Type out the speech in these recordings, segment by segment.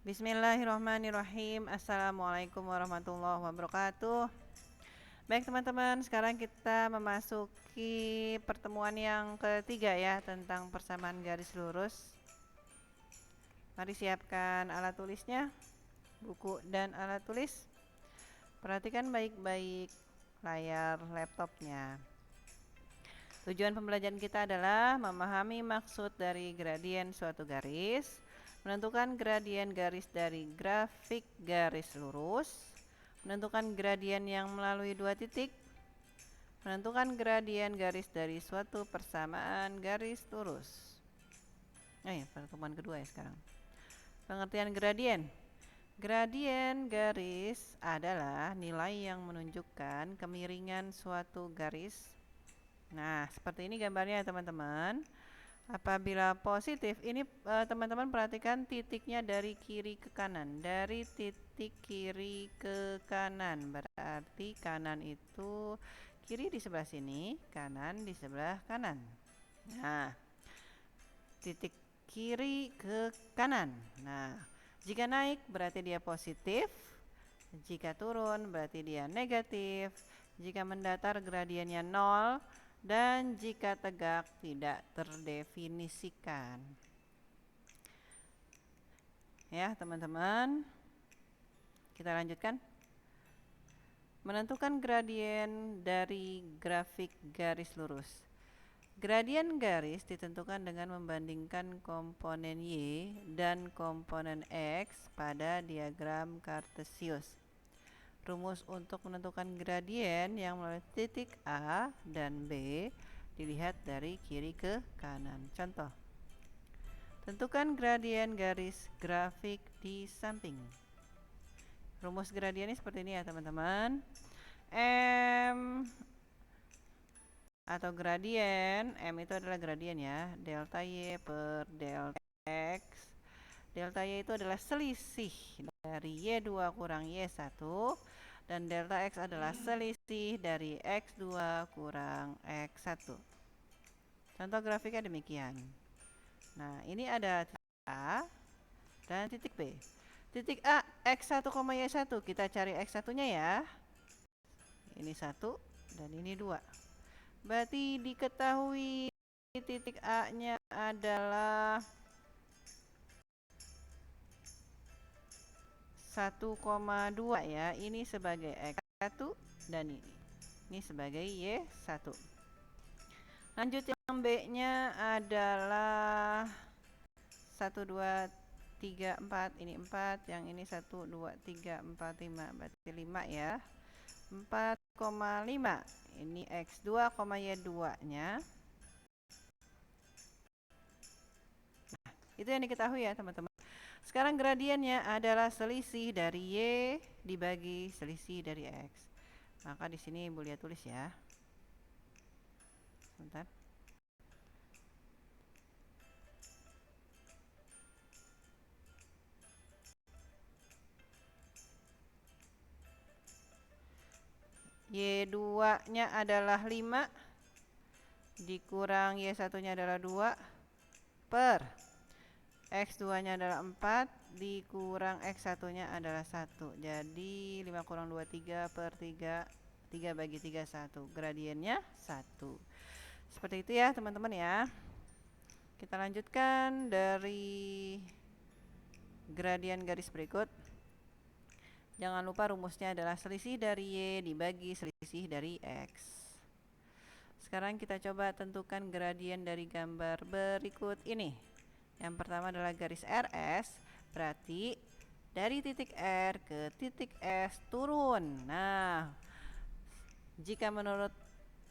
Bismillahirrahmanirrahim. Assalamualaikum warahmatullahi wabarakatuh. Baik teman-teman, sekarang kita memasuki pertemuan yang ketiga ya, tentang persamaan garis lurus. Mari siapkan alat tulisnya, buku dan alat tulis. Perhatikan baik-baik layar laptopnya. Tujuan pembelajaran kita adalah memahami maksud dari gradien suatu garis, menentukan gradien garis dari grafik garis lurus, menentukan gradien yang melalui dua titik, menentukan gradien garis dari suatu persamaan garis lurus. Pertemuan kedua ya sekarang. Pengertian gradien. Gradien garis adalah nilai yang menunjukkan kemiringan suatu garis. Nah, seperti ini gambarnya ya teman-teman. Apabila positif, ini teman-teman perhatikan titiknya dari kiri ke kanan. Dari titik kiri ke kanan, berarti kanan itu kiri di sebelah sini, kanan di sebelah kanan. Nah, titik kiri ke kanan. Nah, jika naik berarti dia positif, jika turun berarti dia negatif, jika mendatar gradiennya 0, dan jika tegak tidak terdefinisikan. Ya teman-teman, kita lanjutkan. Menentukan gradien dari grafik garis lurus. Gradien garis ditentukan dengan membandingkan komponen Y dan komponen X pada diagram Kartesius. Rumus untuk menentukan gradien yang melalui titik A dan B dilihat dari kiri ke kanan. Contoh, tentukan gradien garis grafik di samping. Rumus gradien ini seperti ini ya teman-teman. M atau gradien, M itu adalah gradien ya, delta Y per delta X. Delta Y itu adalah selisih dari Y2 kurang Y1, dan delta X adalah selisih dari X2 kurang X1. Contoh grafiknya demikian. Nah, ini ada titik A dan titik B. Titik A, X1, Y1. Kita cari X1-nya ya. Ini 1 dan ini 2. Berarti diketahui titik A-nya adalah 1,2 ya. Ini sebagai X1 dan ini sebagai Y1. Lanjut yang B-nya adalah 1, 2, 3, 4. Ini 4, yang ini 1, 2, 3, 4, 5. Berarti 5 ya. 4,5. Ini X2, Y2-nya. Nah, itu yang diketahui ya teman-teman. Sekarang gradiennya adalah selisih dari Y dibagi selisih dari X. Maka di sini Ibu lihat tulis ya. Sebentar. Y2-nya adalah 5 dikurang Y1-nya adalah 2 per X2-nya adalah 4 dikurang X1-nya adalah 1. Jadi 5 kurang 2, 3 per 3. 3 bagi 3, 1. Gradiennya 1. Seperti itu ya teman-teman ya. Kita lanjutkan dari gradien garis berikut. Jangan lupa rumusnya adalah selisih dari Y dibagi selisih dari X. Sekarang kita coba tentukan gradien dari gambar berikut ini. Yang pertama adalah garis RS, berarti dari titik R ke titik S turun. Nah, jika menurut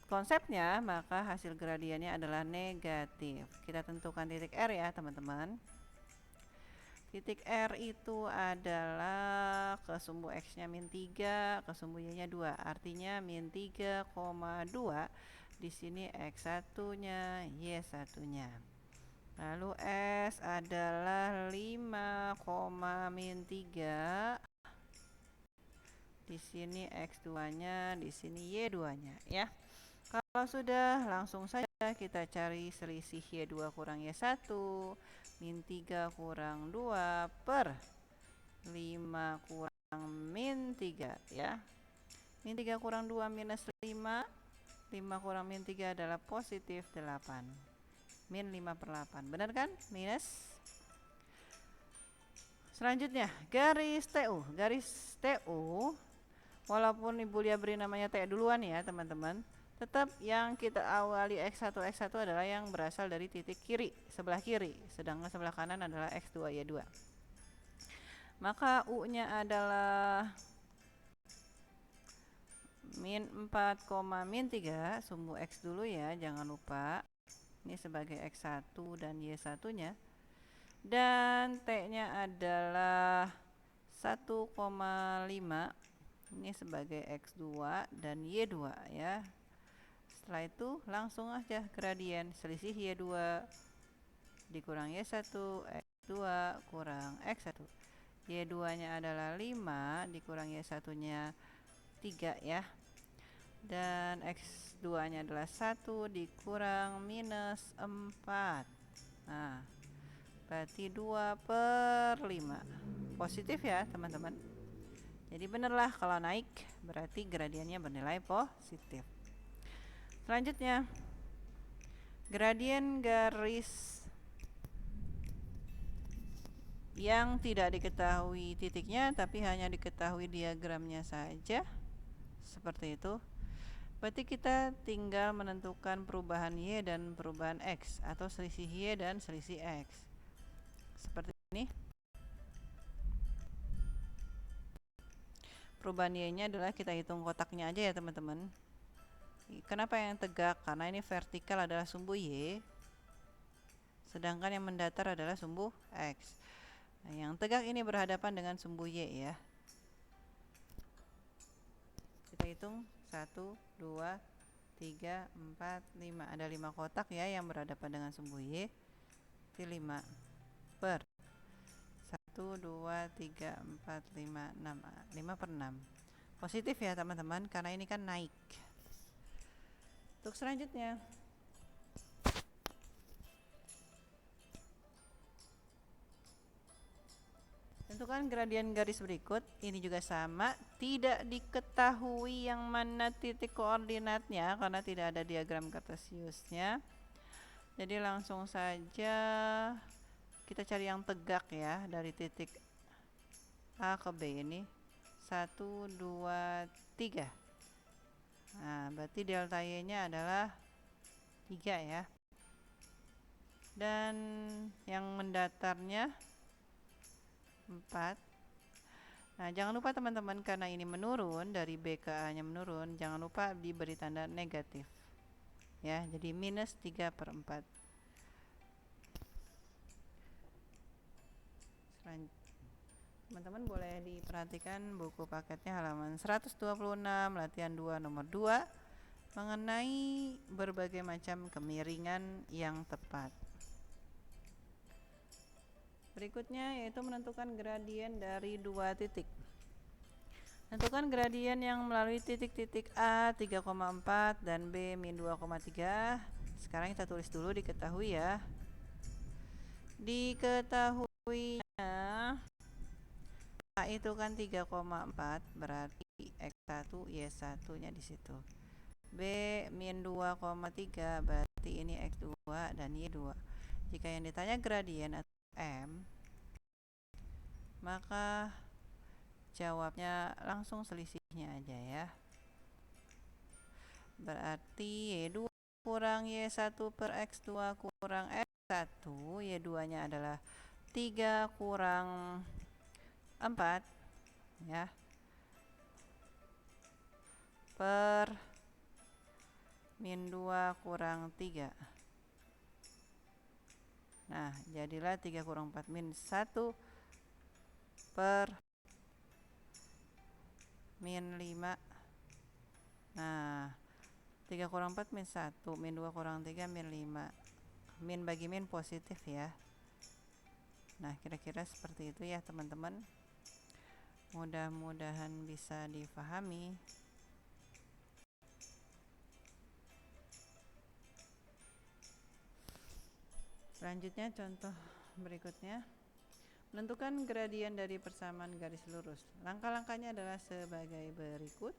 konsepnya, maka hasil gradiennya adalah negatif. Kita tentukan titik R ya teman-teman. Titik R itu adalah kesumbu X-nya min 3, kesumbu Y-nya 2. Artinya min 3,2. Di sini X1-nya, Y1-nya. Lalu S adalah 5, min 3. Di sini X2-nya, di sini Y2-nya ya. Kalau sudah, langsung saja kita cari selisih Y2 kurang Y1, min 3 kurang 2 per 5 kurang min 3 ya. Min 3 kurang 2 minus 5. 5 kurang min 3 adalah positif 8. Min 5/8. Benar kan? Minus. Selanjutnya, garis TU. Garis TU, walaupun Ibu Lia beri namanya T duluan ya teman-teman, tetap yang kita awali X1 adalah yang berasal dari titik kiri, sebelah kiri, sedangkan sebelah kanan adalah X2 Y2. Maka U-nya adalah min 4, min 3, sumbu X dulu ya, jangan lupa. Ini sebagai X1 dan Y1 nya. Dan T-nya adalah 1,5. Ini sebagai X2 dan Y2 ya. Setelah itu langsung aja gradien selisih Y2 dikurang Y1, X2 kurang X1. Y2 nya adalah 5 dikurang Y1 nya 3 ya. Dan X2 nya adalah 1 dikurang minus 4. Nah, berarti 2/5. Positif ya teman-teman. Jadi benerlah kalau naik berarti gradiennya bernilai positif. Selanjutnya, gradien garis yang tidak diketahui titiknya tapi hanya diketahui diagramnya saja, seperti itu. Berarti kita tinggal menentukan perubahan Y dan perubahan X, atau selisih Y dan selisih X, seperti ini. Perubahan Y-nya adalah kita hitung kotaknya aja ya teman-teman. Kenapa yang tegak? Karena ini vertikal adalah sumbu Y, sedangkan yang mendatar adalah sumbu X. Nah, yang tegak ini berhadapan dengan sumbu Y ya. Kita hitung 1, 2, 3, 4, 5. Ada 5 kotak ya yang berhadapan dengan sumbu Y. Itu 5 per 1, 2, 3, 4, 5, 6. 5/6. Positif ya teman-teman, karena ini kan naik. Untuk selanjutnya, tentukan gradien garis berikut. Ini juga sama, tidak diketahui yang mana titik koordinatnya karena tidak ada diagram kartesiusnya. Jadi langsung saja kita cari yang tegak ya, dari titik A ke B ini 1, 2, 3. Nah, berarti delta Y nya adalah 3 ya. Dan yang mendatarnya 4. Nah, jangan lupa teman-teman, karena ini menurun dari B ke A nya menurun, jangan lupa diberi tanda negatif ya, jadi minus 3/4. Teman-teman boleh diperhatikan buku paketnya halaman 126 latihan 2 nomor 2 mengenai berbagai macam kemiringan yang tepat. Berikutnya yaitu menentukan gradien dari 2 titik. Tentukan gradien yang melalui titik-titik A 3,4 dan B min 2,3. Sekarang kita tulis dulu diketahui ya. Diketahuinya A itu kan 3,4, berarti X1 Y1 nya di situ. B min 2,3, berarti ini X2 dan Y2. Jika yang ditanya gradien atau M, maka jawabnya langsung selisihnya aja ya. Berarti Y2 kurang Y1 per X2 kurang X1, Y2 nya adalah 3 kurang 4 ya, per min 2 kurang 3. Nah, jadilah 3 kurang 4 min 1 per min 5. Nah, 3 kurang 4 min 1, min 2 kurang 3 min 5. Min bagi min positif ya. Nah, kira-kira seperti itu ya teman-teman. Mudah-mudahan bisa difahami. Selanjutnya contoh berikutnya. Tentukan gradien dari persamaan garis lurus. Langkah-langkahnya adalah sebagai berikut.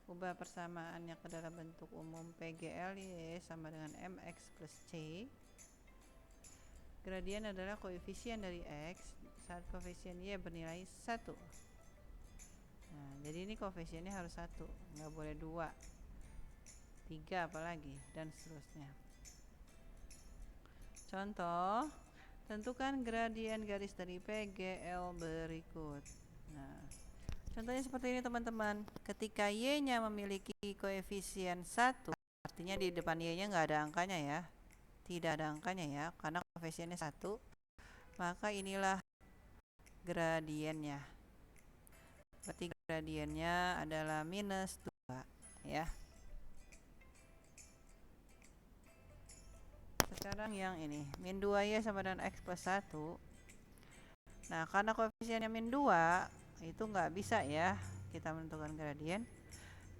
Ubah persamaannya ke dalam bentuk umum PGL Y sama dengan MX plus C. Gradien adalah koefisien dari X saat koefisien Y bernilai 1. Nah, jadi ini koefisiennya harus 1, nggak boleh 2, 3 apalagi, dan seterusnya. Contoh, tentukan gradien garis dari PGL berikut. Nah, contohnya seperti ini teman-teman. Ketika Y-nya memiliki koefisien 1, artinya di depan Y-nya nggak ada angkanya ya. Tidak ada angkanya ya, karena koefisiennya 1. Maka inilah gradiennya. Berarti gradiennya adalah minus 2 ya. Sekarang yang ini, min 2Y sama dengan X plus 1. Nah, karena koefisiennya min 2, itu nggak bisa ya kita menentukan gradien.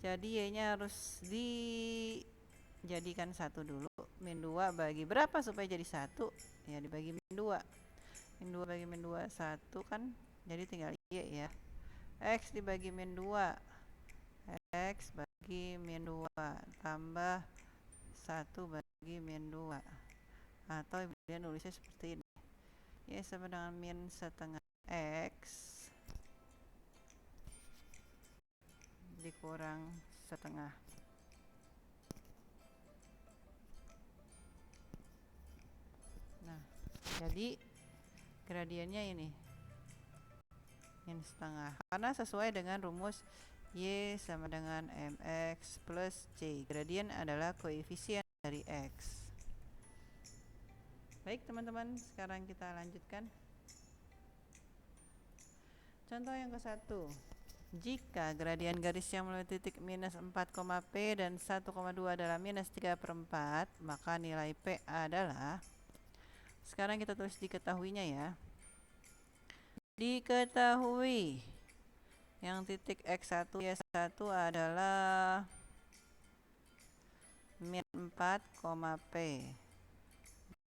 Jadi Y-nya harus dijadikan 1 dulu. Min 2 bagi berapa supaya jadi 1? Ya, dibagi min 2. Min 2 bagi min 2, 1 kan. Jadi tinggal Y ya. X dibagi min 2. X bagi min 2 tambah 1 bagi min 2. Atau dia nulisnya seperti ini. Y sama dengan min setengah X dikurang setengah. Nah, jadi gradiennya ini min setengah, karena sesuai dengan rumus Y sama dengan MX plus C. Gradien adalah koefisien dari X. Baik teman-teman, sekarang kita lanjutkan. Contoh yang ke-1. Jika gradien garis yang melalui titik minus 4, P dan 1,2 adalah minus 3/4, maka nilai P adalah, sekarang kita tulis diketahuinya ya. Diketahui yang titik X1 Y1 adalah min 4, P.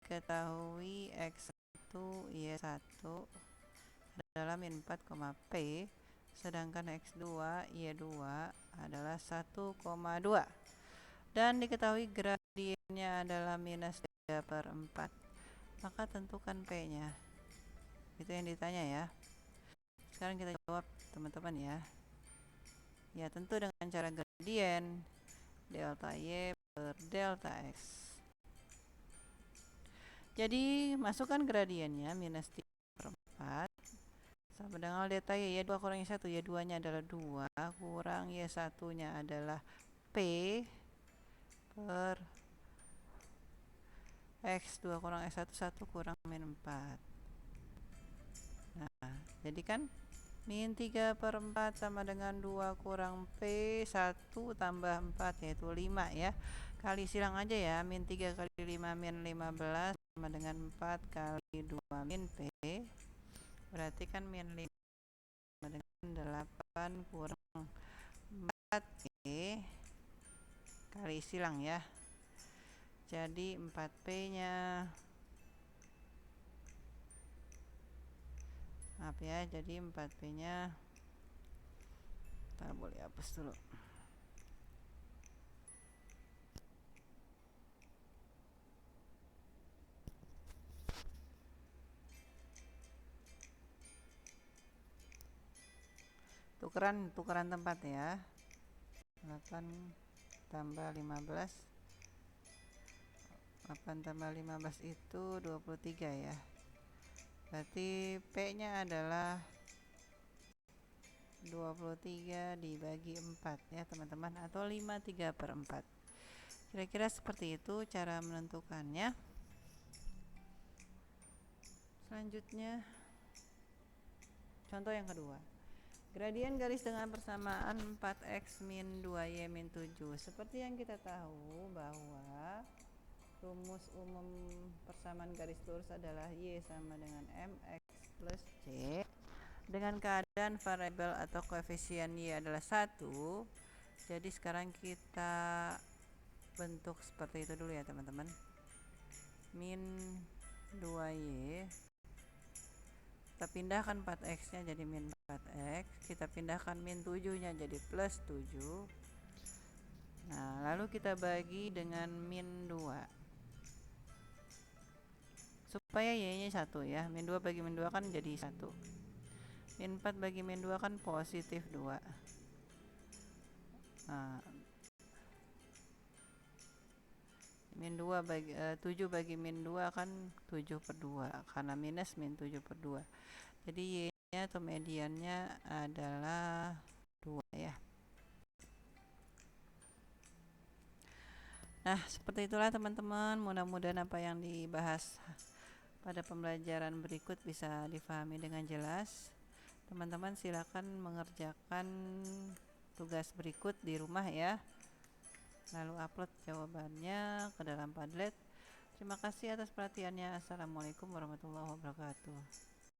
Diketahui X1 Y1 adalah min 4, P, sedangkan X2 Y2 adalah 1,2, dan diketahui gradiennya adalah minus 3/4. Maka tentukan P nya. Itu yang ditanya ya. Sekarang kita jawab teman-teman ya. Ya, tentu dengan cara gradien delta Y per delta X. Jadi masukkan gradiennya minus 3/4 sama dengan delta Y. Y2 kurang Y1. Y2 nya adalah 2 kurang Y1 nya adalah P per X2 kurang X1, 1 kurang min 4. Nah, jadi kan min 3/4 sama dengan 2 kurang P, 1 tambah 4 yaitu 5 ya. Kali silang aja ya, min 3 kali 5 min 15 sama dengan 4 kali 2 min P. Berarti kan min 5 sama dengan 8 kurang 4 P kali silang ya. Jadi 4P nya, maaf ya, jadi 4P nya kita boleh hapus dulu. Tukeran tempat ya. 8 tambah 15, 8 tambah 15 itu 23 ya. Berarti P nya adalah 23 dibagi 4 ya teman-teman, atau 5/3/4. Kira-kira seperti itu cara menentukannya. Selanjutnya contoh yang kedua. Gradien garis dengan persamaan 4x min 2y min 7. Seperti yang kita tahu bahwa rumus umum persamaan garis lurus adalah Y sama dengan MX plus C. Dengan keadaan variabel atau koefisien Y adalah 1. Jadi sekarang kita bentuk seperti itu dulu ya teman-teman. Min 2Y kita pindahkan 4x nya jadi min 4x, kita pindahkan min 7 nya jadi plus 7. Nah, lalu kita bagi dengan min 2 supaya y nya 1 ya. Min 2 bagi min 2 kan jadi 1. Min 4 bagi min 2 kan positif 2. Nah, min 2 bagi 7 bagi min 2 kan 7/2 karena minus min 7/2. Jadi y nya atau mediannya adalah 2 ya. Nah, seperti itulah teman-teman. Mudah-mudahan apa yang dibahas pada pembelajaran berikut bisa difahami dengan jelas. Teman-teman silakan mengerjakan tugas berikut di rumah ya. Lalu upload jawabannya ke dalam Padlet. Terima kasih atas perhatiannya. Assalamualaikum warahmatullahi wabarakatuh.